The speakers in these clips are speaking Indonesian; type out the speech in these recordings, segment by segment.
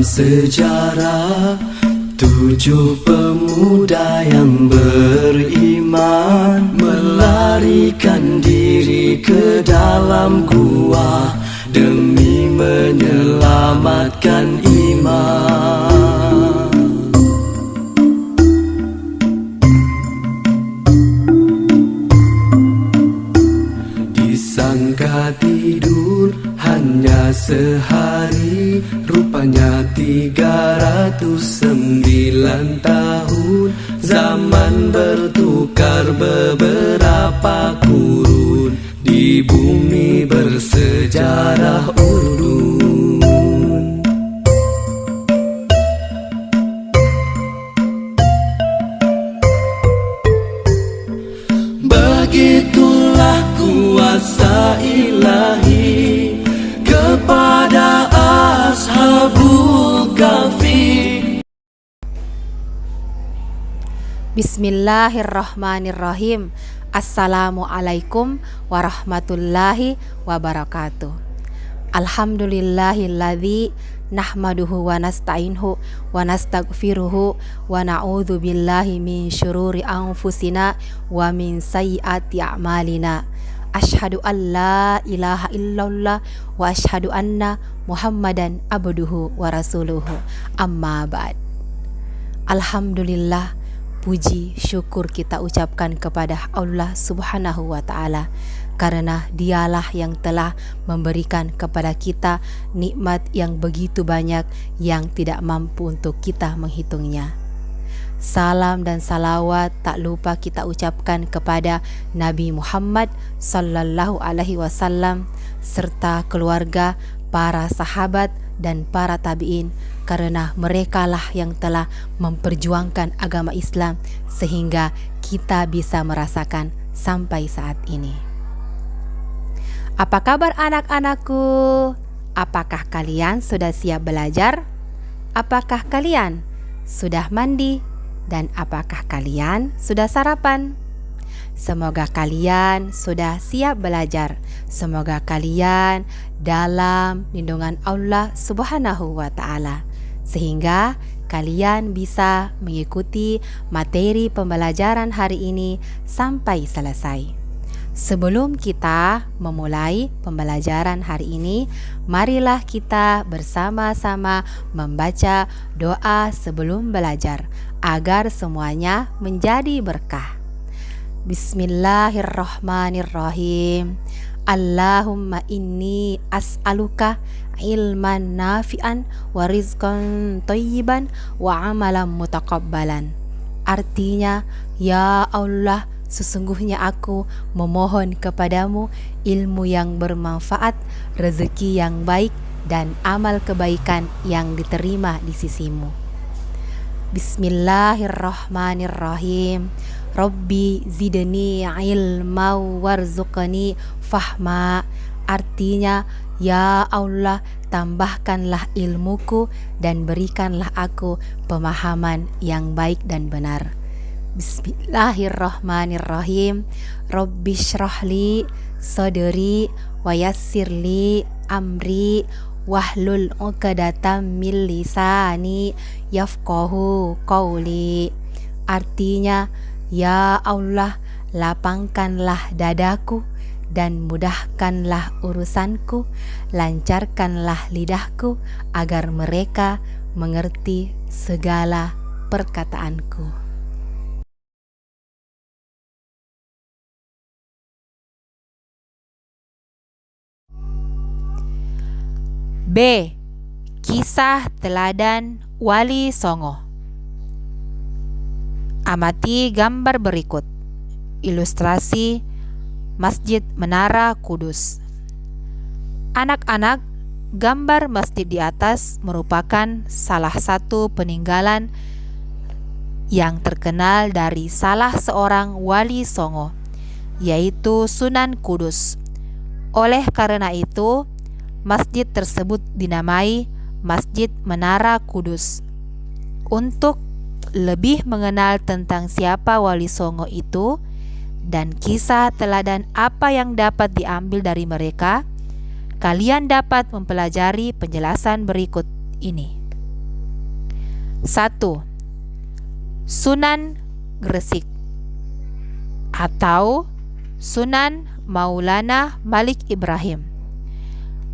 sejarah 7 pemuda yang beriman melarikan diri ke dalam gua demi menyelamatkan iman. Disangka tidur hanya sehari, rupanya 309 tahun. Zaman bertukar beberapa kurun, di bumi bersejarah Urdun. Begitulah kuasa ilahi kepada Ashabul Kahfi. Bismillahirrahmanirrahim. Assalamualaikum warahmatullahi wabarakatuh. Alhamdulillahilladzi nahmaduhu wa nasta'inhu wa nastaghfiruhu wa na'udzu billahi min syururi anfusina wa min sayyiati a'malina. Asyhadu an la ilaha illallah wa asyhadu anna Muhammadan abduhu wa rasuluhu. Amma ba'd. Alhamdulillah, puji syukur kita ucapkan kepada Allah Subhanahu wa ta'ala, karena dialah yang telah memberikan kepada kita nikmat yang begitu banyak yang tidak mampu untuk kita menghitungnya. Salam dan salawat tak lupa kita ucapkan kepada Nabi Muhammad sallallahu alaihi wasallam serta keluarga, para sahabat dan para tabi'in, karena merekalah yang telah memperjuangkan agama Islam sehingga kita bisa merasakan sampai saat ini. Apa kabar anak-anakku? Apakah kalian sudah siap belajar? Apakah kalian sudah mandi? Dan apakah kalian sudah sarapan? Semoga kalian sudah siap belajar. Semoga kalian dalam lindungan Allah Subhanahu wa ta'ala, sehingga kalian bisa mengikuti materi pembelajaran hari ini sampai selesai. Sebelum kita memulai pembelajaran hari ini, marilah kita bersama-sama membaca doa sebelum belajar agar semuanya menjadi berkah. Bismillahirrahmanirrahim. Allahumma inni as'aluka ilman nafi'an wa rizqan thayyiban wa amalan mutaqabbalan. Artinya, ya Allah, sesungguhnya aku memohon kepadamu ilmu yang bermanfaat, rezeki yang baik, dan amal kebaikan yang diterima di sisimu. Bismillahirrahmanirrahim. Rabbi zidni ilma warzuqni fahma. Artinya, ya Allah, tambahkanlah ilmuku dan berikanlah aku pemahaman yang baik dan benar. Bismillahirrahmanirrahim. Rabbi syrahli sadri wa yassirli amri wahlul 'uqdatam min lisani yafqahu qawli. Artinya, ya Allah, lapangkanlah dadaku dan mudahkanlah urusanku, lancarkanlah lidahku agar mereka mengerti segala perkataanku. B. Kisah teladan Wali Songo. Amati gambar berikut. Ilustrasi Masjid Menara Kudus. Anak-anak, gambar masjid di atas merupakan salah satu peninggalan yang terkenal dari salah seorang wali Songo, yaitu Sunan Kudus. Oleh karena itu, masjid tersebut dinamai Masjid Menara Kudus. Untuk lebih mengenal tentang siapa Wali Songo itu dan kisah teladan apa yang dapat diambil dari mereka, kalian dapat mempelajari penjelasan berikut ini. 1. Sunan Gresik atau Sunan Maulana Malik Ibrahim.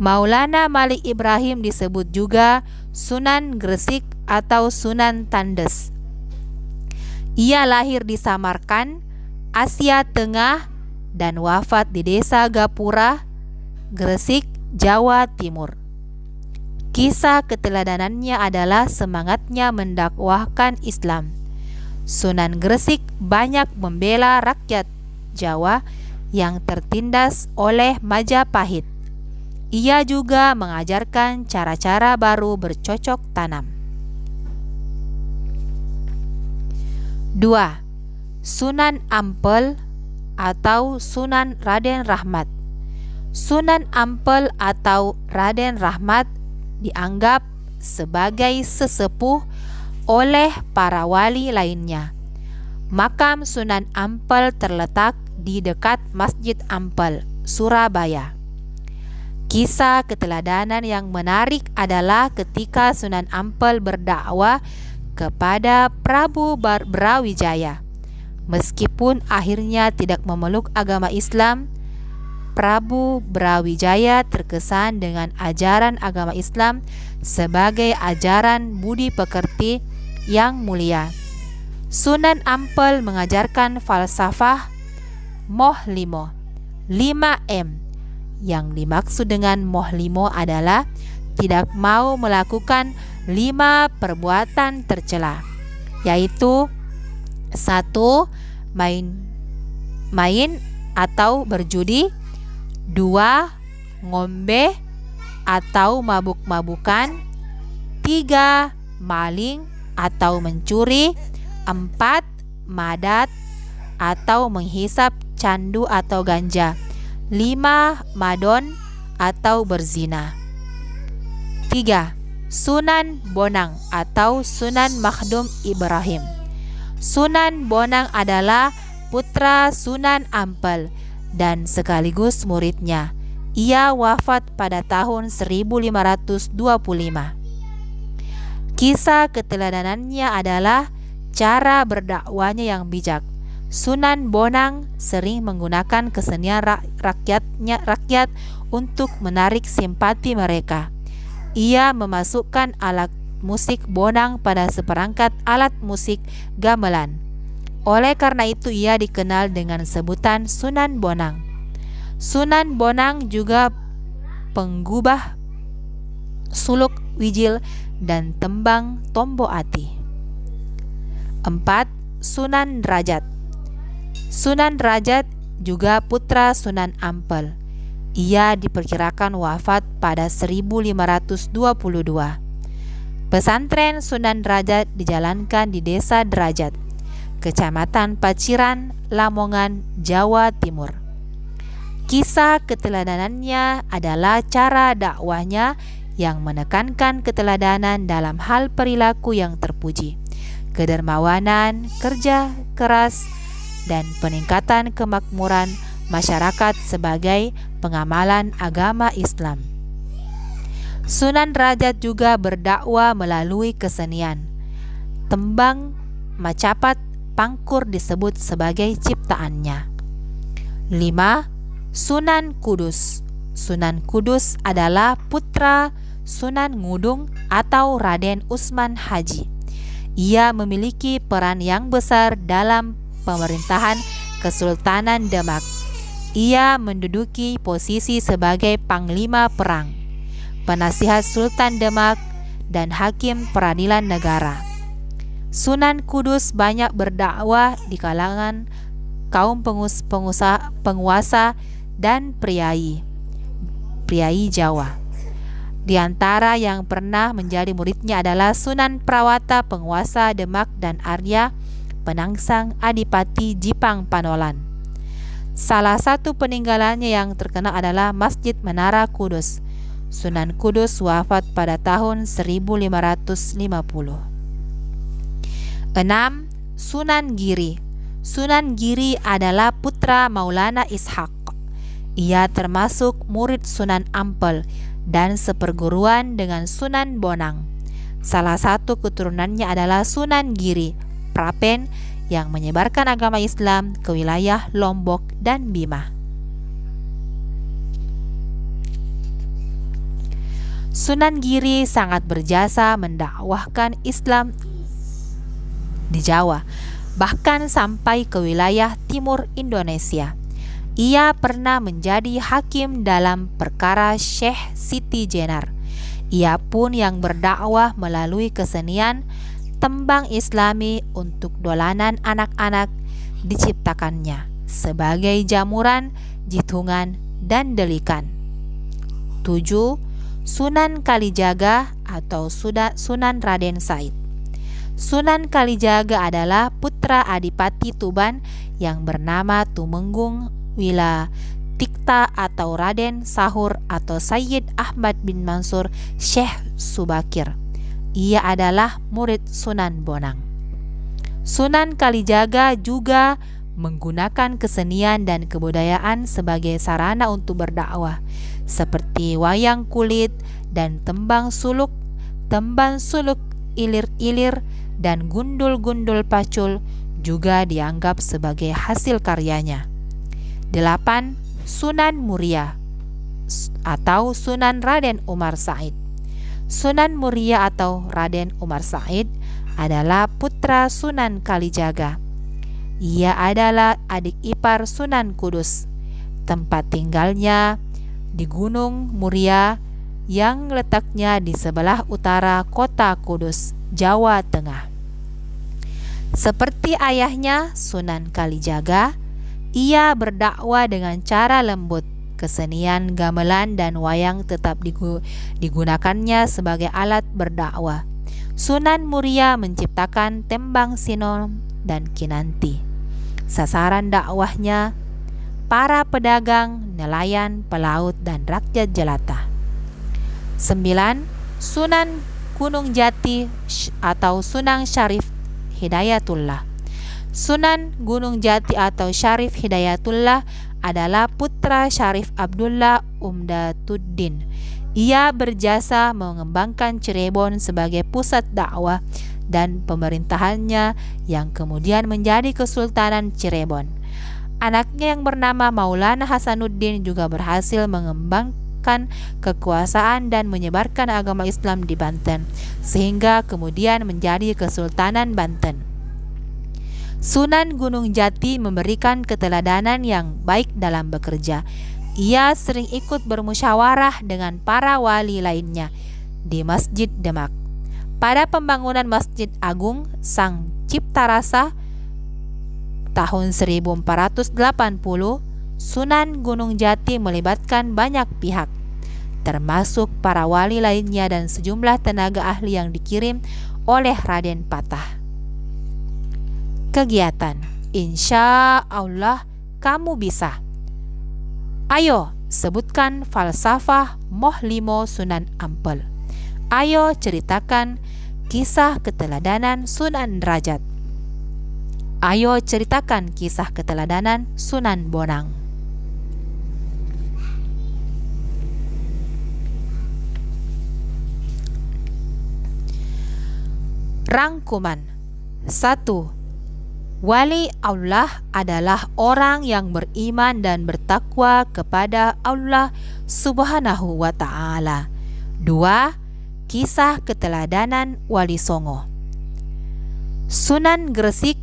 Maulana Malik Ibrahim disebut juga Sunan Gresik atau Sunan Tandes. Ia lahir di Samarkand, Asia Tengah dan wafat di desa Gapura, Gresik, Jawa Timur. Kisah keteladanannya adalah semangatnya mendakwahkan Islam. Sunan Gresik banyak membela rakyat Jawa yang tertindas oleh Majapahit. Ia juga mengajarkan cara-cara baru bercocok tanam. 2. Sunan Ampel atau Sunan Raden Rahmat. Sunan Ampel atau Raden Rahmat dianggap sebagai sesepuh oleh para wali lainnya. Makam Sunan Ampel terletak di dekat Masjid Ampel, Surabaya. Kisah keteladanan yang menarik adalah ketika Sunan Ampel berdakwah kepada Prabu Brawijaya. Meskipun akhirnya tidak memeluk agama Islam, Prabu Brawijaya terkesan dengan ajaran agama Islam sebagai ajaran budi pekerti yang mulia. Sunan Ampel mengajarkan falsafah Moh Limo, 5M. Yang dimaksud dengan Moh Limo adalah tidak mau melakukan 5 perbuatan tercela, yaitu 1. Main atau berjudi, 2. Ngombe atau mabuk-mabukan, 3. Maling atau mencuri, 4. Madat atau menghisap candu atau ganja, 5. Madon atau berzina. 3. Sunan Bonang atau Sunan Makhdum Ibrahim. Sunan Bonang adalah putra Sunan Ampel dan sekaligus muridnya. Ia wafat pada tahun 1525. Kisah keteladanannya adalah cara berdakwahnya yang bijak. Sunan Bonang sering menggunakan kesenian rakyat untuk menarik simpati mereka. Ia memasukkan alat musik bonang pada seperangkat alat musik gamelan. Oleh karena itu ia dikenal dengan sebutan Sunan Bonang. Sunan Bonang juga penggubah suluk wijil dan tembang tombo ati. 4. Sunan Derajat. Sunan Derajat juga putra Sunan Ampel. Ia diperkirakan wafat pada 1522. Pesantren Sunan Derajat dijalankan di Desa Derajat, Kecamatan Paciran, Lamongan, Jawa Timur. Kisah keteladanannya adalah cara dakwahnya yang menekankan keteladanan dalam hal perilaku yang terpuji, kedermawanan, kerja keras, dan peningkatan kemakmuran masyarakat sebagai pengamalan agama Islam. Sunan Derajat juga berdakwah melalui kesenian. Tembang, macapat, pangkur disebut sebagai ciptaannya. 5. Sunan Kudus. Sunan Kudus adalah putra Sunan Ngudung atau Raden Usman Haji. Ia memiliki peran yang besar dalam pemerintahan Kesultanan Demak. Ia menduduki posisi sebagai panglima perang, penasihat Sultan Demak, dan hakim peradilan negara. Sunan Kudus banyak berdakwah di kalangan kaum penguasa dan priai Jawa. Di antara yang pernah menjadi muridnya adalah Sunan Prawata, penguasa Demak, dan Arya, penangsang Adipati Jipang Panolan. Salah satu peninggalannya yang terkenal adalah Masjid Menara Kudus. Sunan Kudus wafat pada tahun 1550. 6. Sunan Giri. Sunan Giri adalah putra Maulana Ishaq. Ia termasuk murid Sunan Ampel dan seperguruan dengan Sunan Bonang. Salah satu keturunannya adalah Sunan Giri Prapen yang menyebarkan agama Islam ke wilayah Lombok dan Bima. Sunan Giri sangat berjasa mendakwahkan Islam di Jawa, bahkan sampai ke wilayah timur Indonesia. Ia pernah menjadi hakim dalam perkara Syekh Siti Jenar. Ia pun yang berdakwah melalui kesenian tembang Islami untuk dolanan anak-anak diciptakannya sebagai jamuran, jitungan, dan delikan. 7. Sunan Kalijaga atau Sunan Raden Said. Sunan Kalijaga adalah putra Adipati Tuban yang bernama Tumenggung Wila Tikta atau Raden Sahur atau Sayyid Ahmad bin Mansur Syekh Subakir. Ia adalah murid Sunan Bonang. Sunan Kalijaga juga menggunakan kesenian dan kebudayaan sebagai sarana untuk berdakwah, seperti wayang kulit dan tembang suluk ilir-ilir dan gundul-gundul pacul juga dianggap sebagai hasil karyanya. 8. Sunan Muria atau Sunan Raden Umar Said. Sunan Muria atau Raden Umar Said adalah putra Sunan Kalijaga. Ia adalah adik ipar Sunan Kudus. Tempat tinggalnya di Gunung Muria yang letaknya di sebelah utara kota Kudus, Jawa Tengah. Seperti ayahnya Sunan Kalijaga, ia berdakwah dengan cara lembut. Kesenian gamelan dan wayang tetap digunakannya sebagai alat berdakwah. Sunan Muria menciptakan tembang sinom dan kinanti. Sasaran dakwahnya para pedagang, nelayan, pelaut, dan rakyat jelata. 9. Sunan Gunung Jati atau Sunan Syarif Hidayatullah. Sunan Gunung Jati atau Syarif Hidayatullah adalah putra Syarif Abdullah Umdatuddin. Ia berjasa mengembangkan Cirebon sebagai pusat dakwah dan pemerintahannya yang kemudian menjadi Kesultanan Cirebon. Anaknya yang bernama Maulana Hasanuddin juga berhasil mengembangkan kekuasaan dan menyebarkan agama Islam di Banten, sehingga kemudian menjadi Kesultanan Banten. Sunan Gunung Jati memberikan keteladanan yang baik dalam bekerja. Ia sering ikut bermusyawarah dengan para wali lainnya di Masjid Demak. Pada pembangunan Masjid Agung Sang Cipta Rasa tahun 1480, Sunan Gunung Jati melibatkan banyak pihak, termasuk para wali lainnya dan sejumlah tenaga ahli yang dikirim oleh Raden Patah. Kegiatan, insya Allah kamu bisa. Ayo sebutkan falsafah Moh Limo Sunan Ampel. Ayo ceritakan kisah keteladanan Sunan Derajat. Ayo ceritakan kisah keteladanan Sunan Bonang. Rangkuman. 1. Wali Allah adalah orang yang beriman dan bertakwa kepada Allah Subhanahu wa Ta'ala. 2. Kisah keteladanan Wali Songo. Sunan Gresik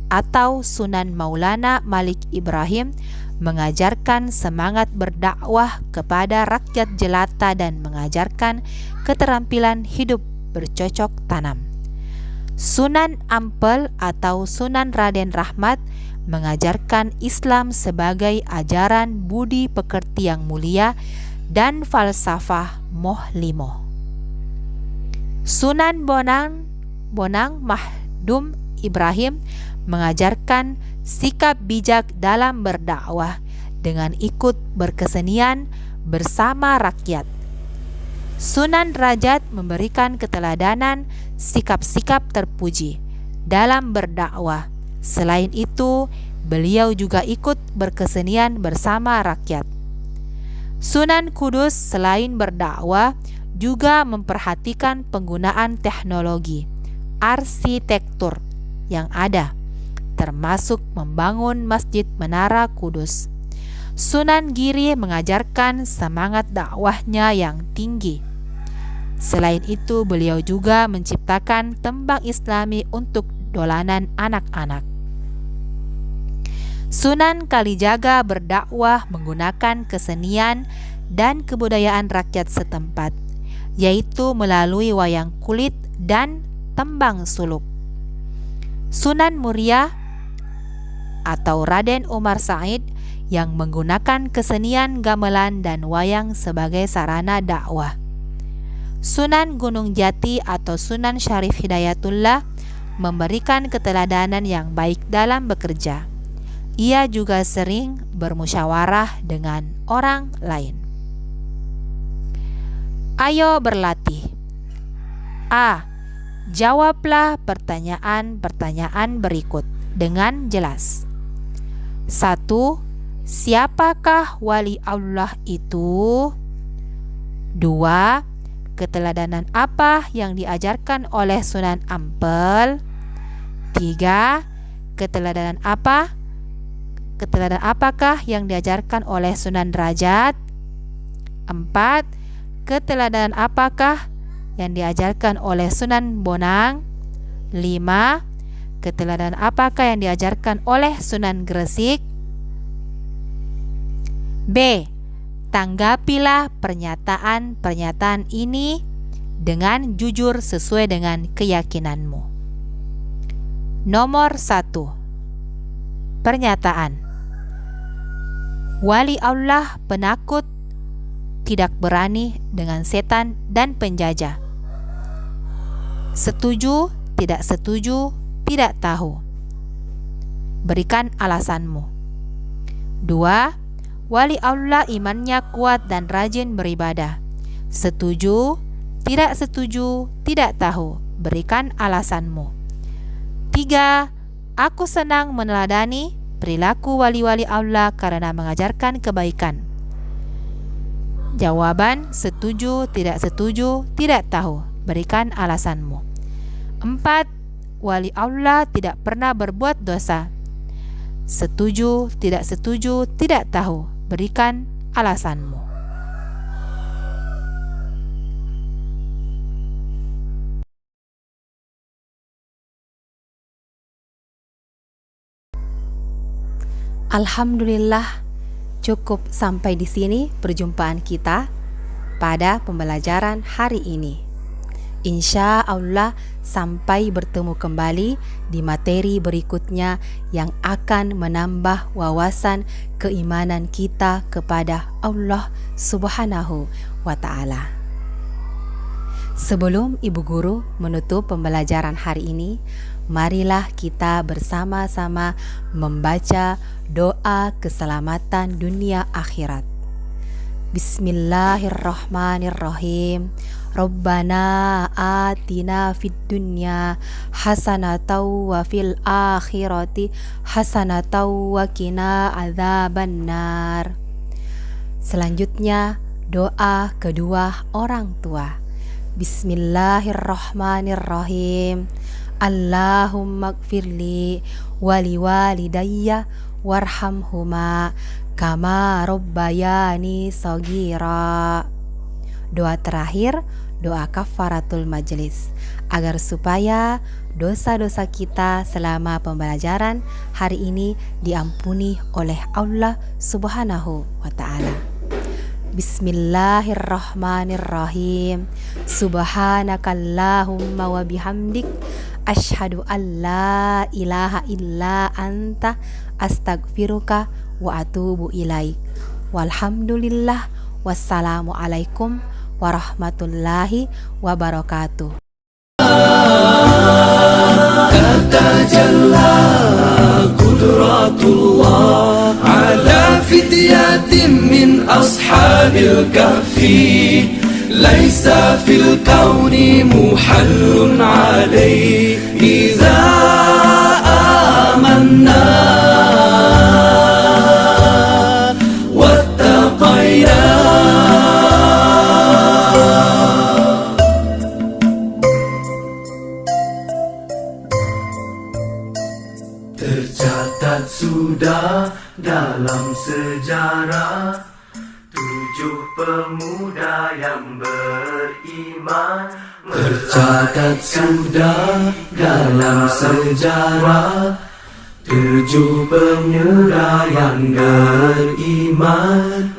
atau Sunan Maulana Malik Ibrahim mengajarkan semangat berdakwah kepada rakyat jelata dan mengajarkan keterampilan hidup bercocok tanam. Sunan Ampel atau Sunan Raden Rahmat mengajarkan Islam sebagai ajaran budi pekerti yang mulia dan falsafah Moh Limo. Sunan Bonang Mahdum Ibrahim mengajarkan sikap bijak dalam berdakwah dengan ikut berkesenian bersama rakyat. Sunan Derajat memberikan keteladanan sikap-sikap terpuji dalam berdakwah. Selain itu, beliau juga ikut berkesenian bersama rakyat. Sunan Kudus selain berdakwah juga memperhatikan penggunaan teknologi arsitektur yang ada, termasuk membangun Masjid Menara Kudus. Sunan Giri mengajarkan semangat dakwahnya yang tinggi. Selain itu, beliau juga menciptakan tembang Islami untuk dolanan anak-anak. Sunan Kalijaga berdakwah menggunakan kesenian dan kebudayaan rakyat setempat, yaitu melalui wayang kulit dan tembang suluk. Sunan Muria atau Raden Umar Said yang menggunakan kesenian gamelan dan wayang sebagai sarana dakwah. Sunan Gunung Jati atau Sunan Syarif Hidayatullah memberikan keteladanan yang baik dalam bekerja. Ia juga sering bermusyawarah dengan orang lain. Ayo berlatih. A. Jawablah pertanyaan-pertanyaan berikut dengan jelas. 1. Siapakah wali Allah itu? 2. Keteladanan apa yang diajarkan oleh Sunan Ampel? 3. Keteladanan apakah yang diajarkan oleh Sunan Derajat? 4. Keteladanan apakah yang diajarkan oleh Sunan Bonang? 5. Keteladanan apakah yang diajarkan oleh Sunan Gresik? B. Tanggapilah pernyataan-pernyataan ini dengan jujur sesuai dengan keyakinanmu. Nomor 1. Pernyataan. Wali Allah penakut, tidak berani dengan setan dan penjajah. Setuju, tidak setuju, tidak tahu. Berikan alasanmu. 2. Wali Allah imannya kuat dan rajin beribadah. Setuju, tidak setuju, tidak tahu. Berikan alasanmu. 3. Aku senang meneladani perilaku wali-wali Allah karena mengajarkan kebaikan. Jawaban setuju, tidak setuju, tidak tahu. Berikan alasanmu. 4. Wali Allah tidak pernah berbuat dosa. Setuju, tidak setuju, tidak tahu. Berikan alasanmu. Alhamdulillah, cukup sampai di sini perjumpaan kita pada pembelajaran hari ini. Insya Allah sampai bertemu kembali di materi berikutnya yang akan menambah wawasan keimanan kita kepada Allah Subhanahu wa Ta'ala. Sebelum Ibu Guru menutup pembelajaran hari ini, marilah kita bersama-sama membaca doa keselamatan dunia akhirat. Bismillahirrahmanirrahim. Rabbana atina fid dunya hasanatan wa fil akhirati hasanatan wa qina adzabannar. Selanjutnya doa kedua orang tua. Bismillahirrahmanirrahim. Allahumma gfirli wali walidayya warhamhuma kama rabbayani shaghira. Doa terakhir, doa kafaratul majlis, agar supaya dosa-dosa kita selama pembelajaran hari ini diampuni oleh Allah Subhanahu wa Ta'ala. Bismillahirrahmanirrahim. Subhanakallahumma wa bihamdik asyhadu an la ilaha illa anta astaghfiruka wa atubu ilaik. Walhamdulillah. Wassalamualaikum warahmatullahi wabarakatuh. تتجلى قدرات الله على فتيات من أصحاب الكهف ليس في الكون محل عليه إذا آمنا واتقينا Tercatat sudah dalam sejarah 7 pemuda yang beriman. Tercatat sudah dalam sejarah 7 pemuda yang beriman.